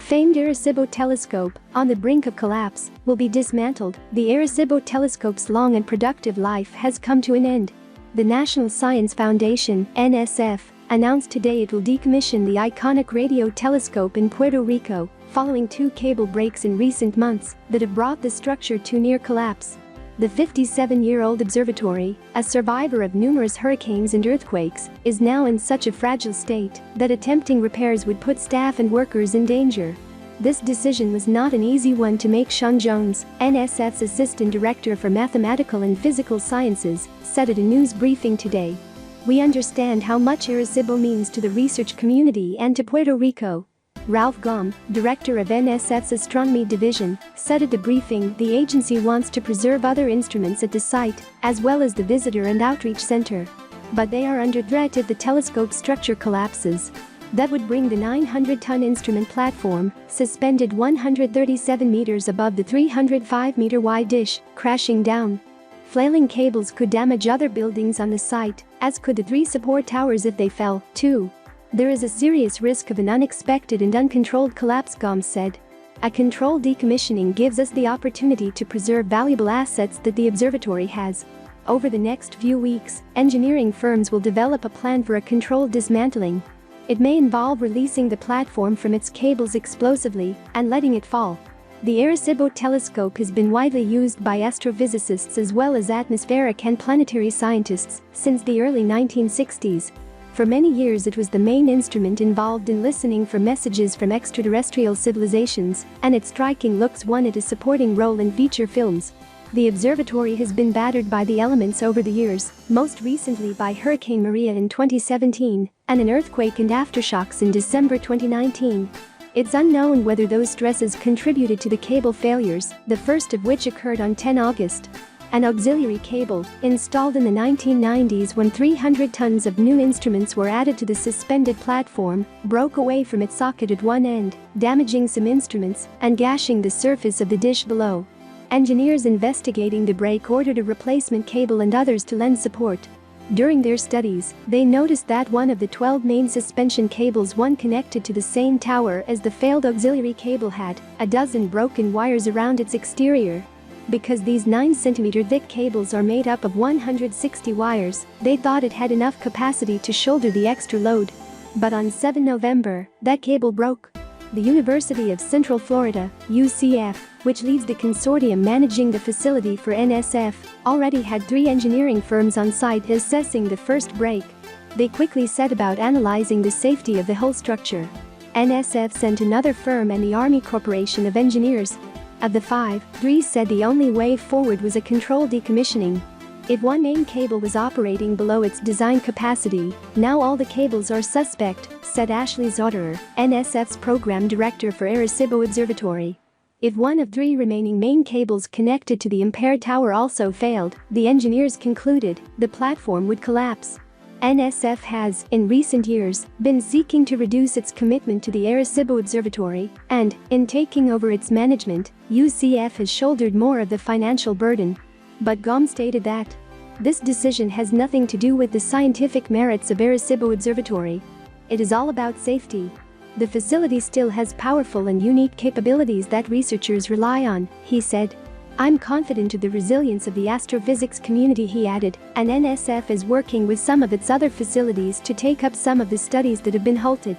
famed Arecibo telescope, on the brink of collapse, will be dismantled. The Arecibo telescope's long and productive life has come to an end. The National Science Foundation, NSF, announced today it will decommission the iconic radio telescope in Puerto Rico, following 2 cable breaks in recent months that have brought the structure to near collapse. The 57-year-old observatory, a survivor of numerous hurricanes and earthquakes, is now in such a fragile state that attempting repairs would put staff and workers in danger. This decision was not an easy one to make. Sean Jones, NSF's Assistant Director for Mathematical and Physical Sciences, said at a news briefing today. "We understand how much Arecibo means to the research community and to Puerto Rico." Ralph Gaume, director of NSF's Astronomy Division, said at the briefing the agency wants to preserve other instruments at the site, as well as the Visitor and Outreach Center. But they are under threat if the telescope structure collapses. That would bring the 900-ton instrument platform, suspended 137 meters above the 305-meter-wide dish, crashing down. Flailing cables could damage other buildings on the site, as could the 3 support towers if they fell, too. "There is a serious risk of an unexpected and uncontrolled collapse," Gaume said. "A controlled decommissioning gives us the opportunity to preserve valuable assets that the observatory has." Over the next few weeks, engineering firms will develop a plan for a controlled dismantling. It may involve releasing the platform from its cables explosively and letting it fall. The Arecibo telescope has been widely used by astrophysicists as well as atmospheric and planetary scientists since the early 1960s. For many years it was the main instrument involved in listening for messages from extraterrestrial civilizations, and its striking looks won it a supporting role in feature films. The observatory has been battered by the elements over the years, most recently by Hurricane Maria in 2017 and an earthquake and aftershocks in December 2019. It's unknown whether those stresses contributed to the cable failures, the first of which occurred on 10 August. An auxiliary cable, installed in the 1990s when 300 tons of new instruments were added to the suspended platform, broke away from its socket at one end, damaging some instruments and gashing the surface of the dish below. Engineers investigating the break ordered a replacement cable and others to lend support. During their studies, they noticed that one of the 12 main suspension cables, one connected to the same tower as the failed auxiliary cable, had a dozen broken wires around its exterior. Because these 9-centimeter thick cables are made up of 160 wires, they thought it had enough capacity to shoulder the extra load. But on 7 November, that cable broke. The University of Central Florida, UCF, which leads the consortium managing the facility for NSF, already had 3 engineering firms on site assessing the first break. They quickly set about analyzing the safety of the whole structure. NSF sent another firm and the Army Corporation of Engineers. Of the 5, 3 said the only way forward was a controlled decommissioning. If one main cable was operating below its design capacity, now all the cables are suspect, said Ashley Zotterer, NSF's program director for Arecibo Observatory. If one of 3 remaining main cables connected to the impaired tower also failed, the engineers concluded, the platform would collapse. NSF has, in recent years, been seeking to reduce its commitment to the Arecibo Observatory, and, in taking over its management, UCF has shouldered more of the financial burden. But Gaume stated that this decision has nothing to do with the scientific merits of Arecibo Observatory. It is all about safety. The facility still has powerful and unique capabilities that researchers rely on, he said. "I'm confident of the resilience of the astrophysics community," he added, and NSF is working with some of its other facilities to take up some of the studies that have been halted.